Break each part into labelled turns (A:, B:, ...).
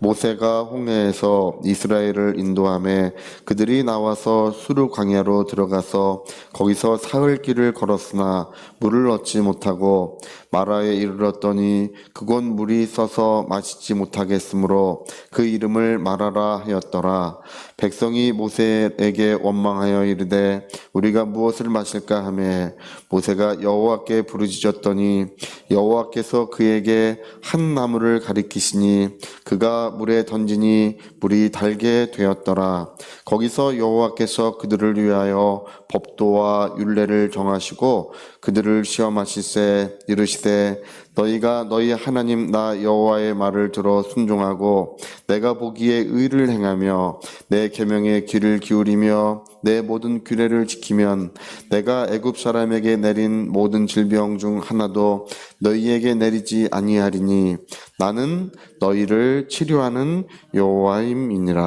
A: 모세가 홍해에서 이스라엘을 인도하며 그들이 나와서 수르 광야로 들어가서 거기서 사흘 길을 걸었으나 물을 얻지 못하고 마라에 이르렀더니 그곳 물이 써서 마시지 못하겠으므로 그 이름을 마라라 하였더라. 백성이 모세에게 원망하여 이르되 우리가 무엇을 마실까 하며 모세가 여호와께 부르짖었더니 여호와께서 그에게 한 나무를 가리키시니 그가 물에 던지니 물이 달게 되었더라. 거기서 여호와께서 그들을 위하여 법도와 율례를 정하시고 그들을 시험하시세 이르시되 너희가 너희 하나님 나 여호와의 말을 들어 순종하고 내가 보기에 의를 행하며 내 계명에 귀를 기울이며 내 모든 규례를 지키면 내가 애굽 사람에게 내린 모든 질병 중 하나도 너희에게 내리지 아니하리니 나는 너희를 치료하는 여호와임이니라.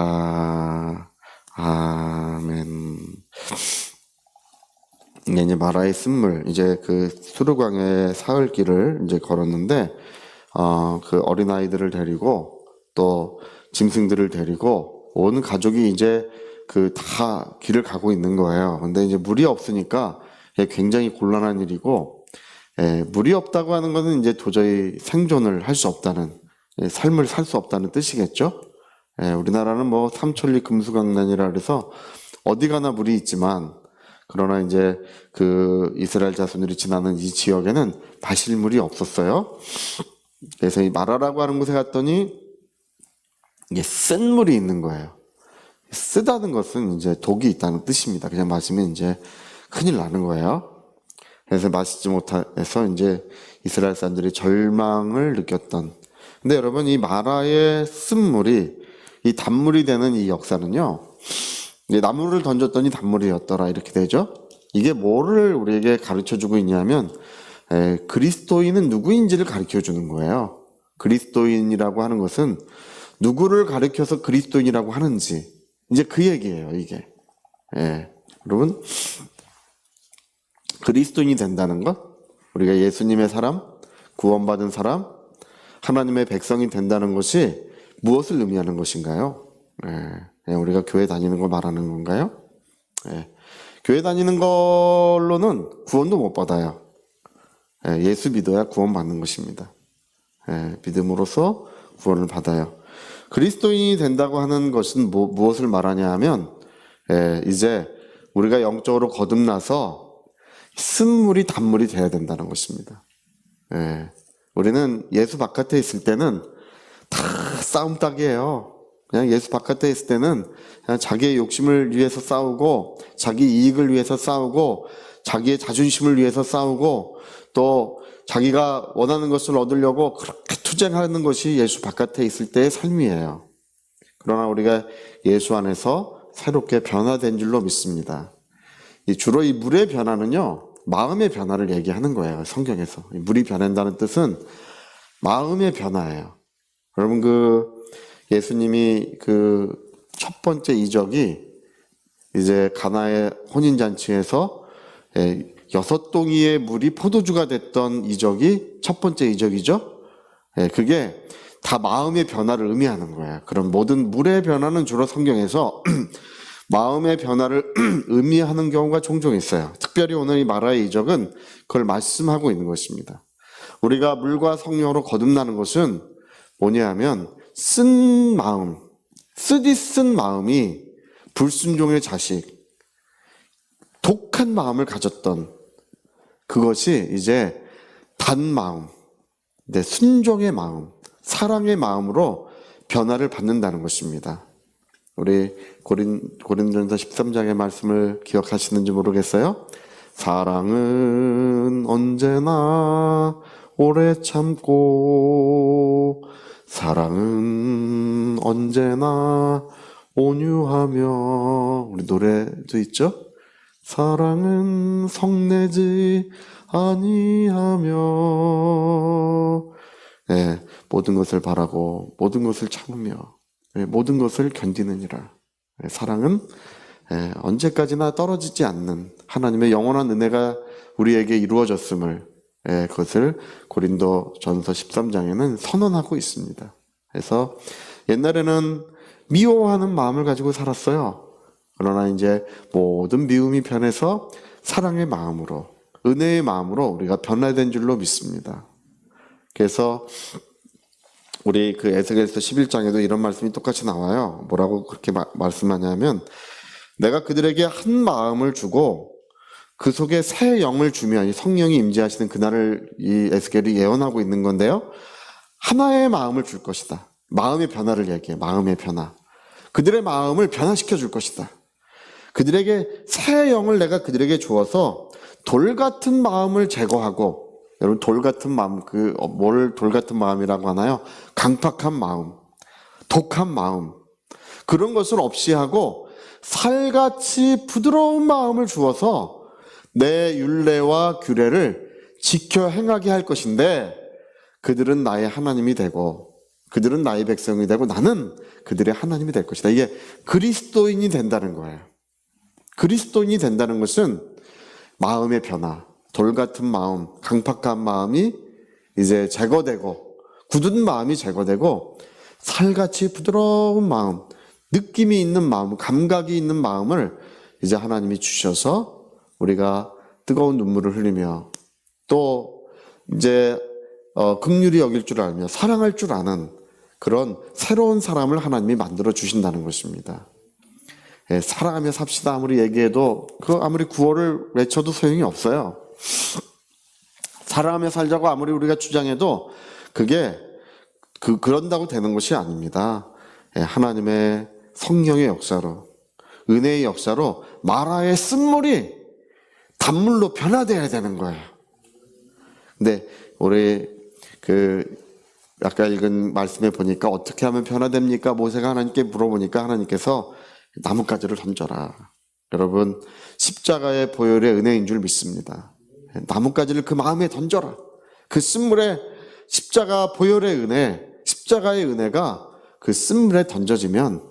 A: 아멘. 이제 마라의 쓴물, 이제 그 수르광야의 사흘 길을 이제 걸었는데, 그 어린아이들을 데리고 또 짐승들을 데리고 온 가족이 이제 그 다 길을 가고 있는 거예요. 근데 이제 물이 없으니까 굉장히 곤란한 일이고, 물이 없다고 하는 것은 이제 도저히 생존을 할 수 없다는, 삶을 살 수 없다는 뜻이겠죠? 우리나라는 뭐 삼천리 금수강난이라 그래서 어디 가나 물이 있지만, 그러나 이제 그 이스라엘 자손들이 지나는 이 지역에는 마실 물이 없었어요. 그래서 이 마라라고 하는 곳에 갔더니 이게 쓴 물이 있는 거예요. 쓰다는 것은 이제 독이 있다는 뜻입니다. 그냥 마시면 이제 큰일 나는 거예요. 그래서 마시지 못해서 이제 이스라엘 사람들이 절망을 느꼈던. 근데 여러분, 이 마라의 쓴물이 이 단물이 되는 이 역사는요, 나무를 던졌더니 단물이었더라 이렇게 되죠. 이게 뭐를 우리에게 가르쳐주고 있냐면 그리스도인은 누구인지를 가르쳐주는 거예요. 그리스도인이라고 하는 것은 누구를 가르쳐서 그리스도인이라고 하는지, 이제 그 얘기예요. 이게 여러분, 그리스도인이 된다는 것, 우리가 예수님의 사람, 구원받은 사람, 하나님의 백성이 된다는 것이 무엇을 의미하는 것인가요? 우리가 교회 다니는 걸 말하는 건가요? 교회 다니는 걸로는 구원도 못 받아요. 예수 믿어야 구원 받는 것입니다. 믿음으로써 구원을 받아요. 그리스도인이 된다고 하는 것은 무엇을 말하냐 하면 이제 우리가 영적으로 거듭나서 쓴물이 단물이 돼야 된다는 것입니다. 우리는 예수 바깥에 있을 때는 다 싸움닭이에요. 그냥 예수 바깥에 있을 때는 그냥 자기의 욕심을 위해서 싸우고, 자기 이익을 위해서 싸우고, 자기의 자존심을 위해서 싸우고, 또 자기가 원하는 것을 얻으려고 그렇게 투쟁하는 것이 예수 바깥에 있을 때의 삶이에요. 그러나 우리가 예수 안에서 새롭게 변화된 줄로 믿습니다. 주로 이 물의 변화는요, 마음의 변화를 얘기하는 거예요. 성경에서. 물이 변한다는 뜻은 마음의 변화예요. 여러분, 예수님이 그 첫 번째 이적이 이제 가나의 혼인잔치에서 6동이의 물이 포도주가 됐던 이적이 첫 번째 이적이죠. 그게 다 마음의 변화를 의미하는 거예요. 그럼 모든 물의 변화는 주로 성경에서 마음의 변화를 의미하는 경우가 종종 있어요. 특별히 오늘 이 마라의 이적은 그걸 말씀하고 있는 것입니다. 우리가 물과 성령으로 거듭나는 것은 뭐냐 하면 쓴 마음, 쓰디 쓴 마음이 불순종의 자식, 독한 마음을 가졌던 그것이 이제 단 마음, 순종의 마음, 사랑의 마음으로 변화를 받는다는 것입니다. 우리 고린도전서 13장의 말씀을 기억하시는지 모르겠어요. 사랑은 언제나 오래 참고 사랑은 언제나 온유하며, 우리 노래도 있죠? 사랑은 성내지 아니하며, 모든 것을 바라고 모든 것을 참으며 모든 것을 견디느니라. 사랑은 언제까지나 떨어지지 않는 하나님의 영원한 은혜가 우리에게 이루어졌음을, 그것을 고린도전서 13장에는 선언하고 있습니다. 그래서 옛날에는 미워하는 마음을 가지고 살았어요. 그러나 이제 모든 미움이 변해서 사랑의 마음으로, 은혜의 마음으로 우리가 변화된 줄로 믿습니다. 그래서 우리 그 에스겔서 11장에도 이런 말씀이 똑같이 나와요. 뭐라고 그렇게 말씀하냐면, 내가 그들에게 한 마음을 주고 그 속에 새 영을 주면, 성령이 임재하시는 그날을 이 에스겔이 예언하고 있는 건데요. 하나의 마음을 줄 것이다. 마음의 변화를 얘기해. 마음의 변화. 그들의 마음을 변화시켜 줄 것이다. 그들에게 새 영을 내가 그들에게 주어서 돌 같은 마음을 제거하고, 여러분 돌 같은 마음, 뭘 돌 같은 마음이라고 하나요? 강팍한 마음, 독한 마음, 그런 것을 없이 하고 살같이 부드러운 마음을 주어서 내 율례와 규례를 지켜 행하게 할 것인데, 그들은 나의 하나님이 되고 그들은 나의 백성이 되고 나는 그들의 하나님이 될 것이다. 이게 그리스도인이 된다는 거예요. 그리스도인이 된다는 것은 마음의 변화, 돌 같은 마음, 강팍한 마음이 이제 제거되고, 굳은 마음이 제거되고 살같이 부드러운 마음, 느낌이 있는 마음, 감각이 있는 마음을 이제 하나님이 주셔서 우리가 뜨거운 눈물을 흘리며 또 이제 긍휼히 여길 줄 알며 사랑할 줄 아는 그런 새로운 사람을 하나님이 만들어 주신다는 것입니다. 예, 사랑하며 삽시다 아무리 얘기해도, 아무리 구호를 외쳐도 소용이 없어요. 사랑하며 살자고 아무리 우리가 주장해도 그게 그런다고 되는 것이 아닙니다. 예, 하나님의 성령의 역사로, 은혜의 역사로 마라의 쓴물이 단물로 변화되어야 되는 거예요. 근데 우리 아까 읽은 말씀에 보니까 어떻게 하면 변화됩니까? 모세가 하나님께 물어보니까 하나님께서 나뭇가지를 던져라. 여러분, 십자가의 보혈의 은혜인 줄 믿습니다. 나뭇가지를 그 마음에 던져라. 그 쓴물에 십자가 보혈의 은혜, 십자가의 은혜가 그 쓴물에 던져지면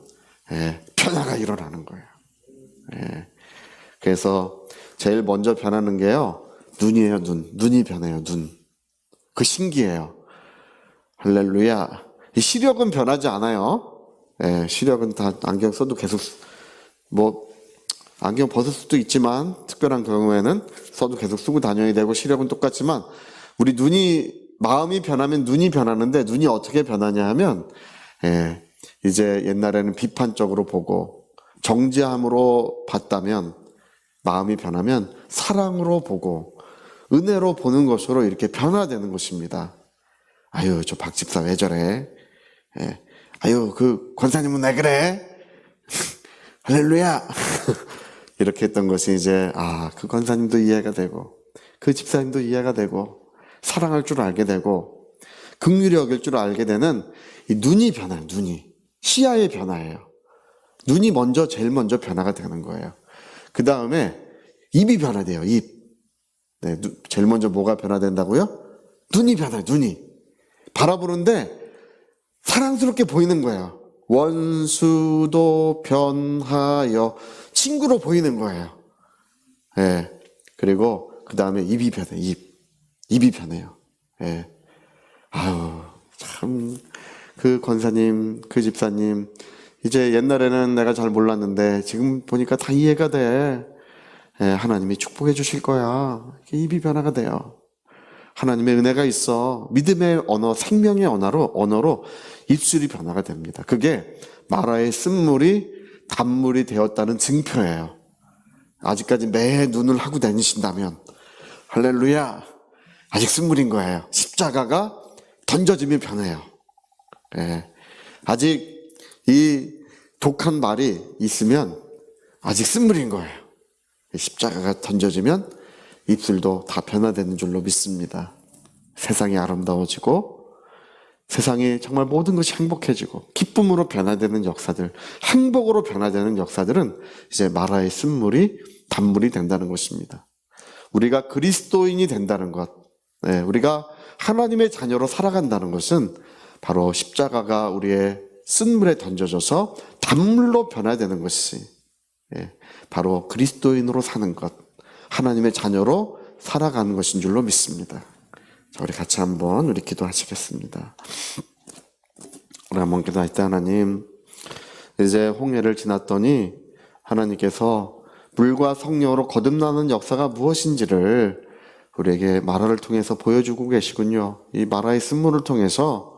A: 변화가 일어나는 거예요. 그래서 제일 먼저 변하는 게요, 눈이에요. 눈이 변해요. 눈. 그 신기해요. 할렐루야. 이 시력은 변하지 않아요. 시력은 다 안경 써도 계속 안경 벗을 수도 있지만 특별한 경우에는 써도 계속 쓰고 다녀야 되고, 시력은 똑같지만 우리 마음이 변하면 눈이 변하는데, 눈이 어떻게 변하냐 하면 이제 옛날에는 비판적으로 보고 정죄함으로 봤다면, 마음이 변하면 사랑으로 보고 은혜로 보는 것으로 이렇게 변화되는 것입니다. 아유, 저 박 집사 왜 저래? 아유, 그 권사님은 왜 그래? 할렐루야. 이렇게 했던 것이 이제 그 권사님도 이해가 되고 그 집사님도 이해가 되고 사랑할 줄 알게 되고 긍휼히 여길 줄 알게 되는 이 눈이 변화요. 눈이 시야의 변화예요. 눈이 제일 먼저 변화가 되는 거예요. 그 다음에 입이 변화돼요. 입. 제일 먼저 뭐가 변화된다고요? 눈이 변화요. 눈이 바라보는데 사랑스럽게 보이는 거예요. 원수도 변하여 친구로 보이는 거예요. 그리고 그 다음에 입이 변해요. 입이 변해요. 아유, 참, 그 권사님, 그 집사님, 이제 옛날에는 내가 잘 몰랐는데 지금 보니까 다 이해가 돼. 하나님이 축복해 주실 거야. 입이 변화가 돼요. 하나님의 은혜가 있어. 믿음의 언어, 생명의 언어로 입술이 변화가 됩니다. 그게 마라의 쓴물이 단물이 되었다는 증표예요. 아직까지 매 눈을 하고 다니신다면 할렐루야, 아직 쓴물인 거예요. 십자가가 던져지면 변해요. 아직 이 독한 말이 있으면 아직 쓴물인 거예요. 십자가가 던져지면 입술도 다 변화되는 줄로 믿습니다. 세상이 아름다워지고 세상이 정말 모든 것이 행복해지고 기쁨으로 변화되는 역사들, 행복으로 변화되는 역사들은 이제 마라의 쓴물이 단물이 된다는 것입니다. 우리가 그리스도인이 된다는 것, 우리가 하나님의 자녀로 살아간다는 것은 바로 십자가가 우리의 쓴물에 던져져서 단물로 변화되는 것이 바로 그리스도인으로 사는 것, 하나님의 자녀로 살아가는 것인 줄로 믿습니다. 자, 우리 같이 한번 기도하시겠습니다. 우리 한번 기도할 때 하나님, 이제 홍해를 지났더니 하나님께서 물과 성령으로 거듭나는 역사가 무엇인지를 우리에게 마라를 통해서 보여주고 계시군요. 이 마라의 쓴물을 통해서,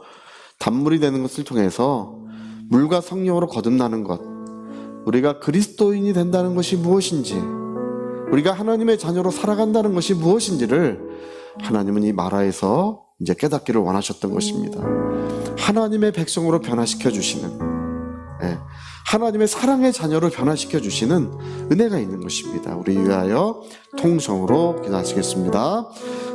A: 단물이 되는 것을 통해서 물과 성령으로 거듭나는 것, 우리가 그리스도인이 된다는 것이 무엇인지, 우리가 하나님의 자녀로 살아간다는 것이 무엇인지를 하나님은 이 마라에서 이제 깨닫기를 원하셨던 것입니다. 하나님의 백성으로 변화시켜 주시는, 하나님의 사랑의 자녀로 변화시켜 주시는 은혜가 있는 것입니다. 우리 위하여 통성으로 기도하시겠습니다.